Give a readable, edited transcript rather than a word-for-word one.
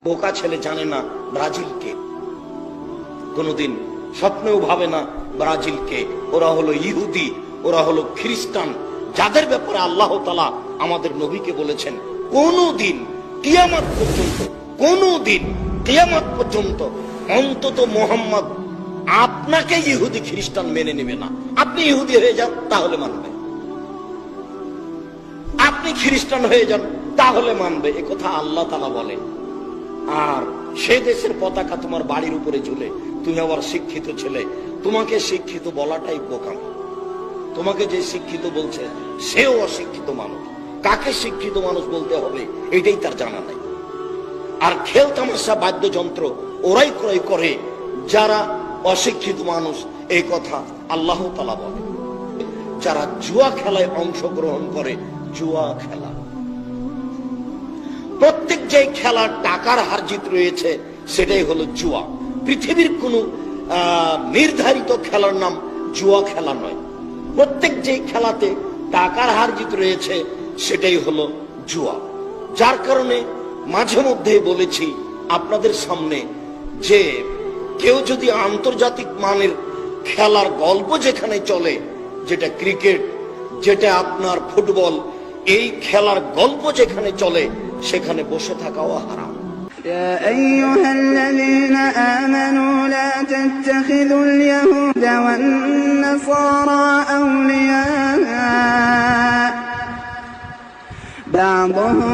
বোকা ছেলে জানে না ব্রাজিলকে, কোনোদিন স্বপ্নেও ভাবে না ব্রাজিলকে। ওরা হলো ইহুদি, ওরা হলো খ্রিস্টান, যাদের ব্যাপারে আল্লাহ তাআলা আমাদের নবীকে বলেছেন কোনদিন কিয়ামত পর্যন্ত, কোনদিন কিয়ামত পর্যন্ত অন্তত মুহাম্মদ আপনাকে ইহুদি খ্রিস্টান মেনে নেবে না। আপনি ইহুদি হয়ে যান তাহলে মানবে, আপনি খ্রিস্টান হয়ে যান তাহলে মানবে, এ কথা আল্লাহ তাআলা বলেন। আর সে দেশের পতাকা তোমার বাড়ির উপরে ঝুলে, তুমি আবার শিক্ষিত ছেলে, তোমাকে শিক্ষিত বলাটাই বোকামি। তোমাকে যে শিক্ষিত বলছে সেও অশিক্ষিত মানুষ। কাকে শিক্ষিত মানুষ বলতে হবে এটাই তার জানা নাই। আর খেল তামাশা বাদ্যযন্ত্র ওরাই ক্রয় করে যারা অশিক্ষিত মানুষ, এই কথা আল্লাহ তাআলা বলে। যারা জুয়া খেলায় অংশগ্রহণ করে, জুয়া খেলা, প্রত্যেক যে খেলার টাকার হার জিত রয়েছে সেটাই হলো জুয়া। পৃথিবীর কোন নির্ধারিত খেলার নাম জুয়া খেলা নয়। প্রত্যেক যে খেলাতে টাকার হার জিত রয়েছে সেটাই হলো জুয়া। যার কারণে মাঝে মধ্যে বলেছি আপনাদের সামনে যে কেউ যদি আন্তর্জাতিক মানের খেলার গল্প যেখানে চলে, যেটা ক্রিকেট, যেটা আপনার ফুটবল, এই খেলার গল্প যেখানে চলে সেখানে বসে থাকাও হারাম। يا أيها الذين آمنوا لا تتخذوا اليهود والنصارى أولياء بعضهم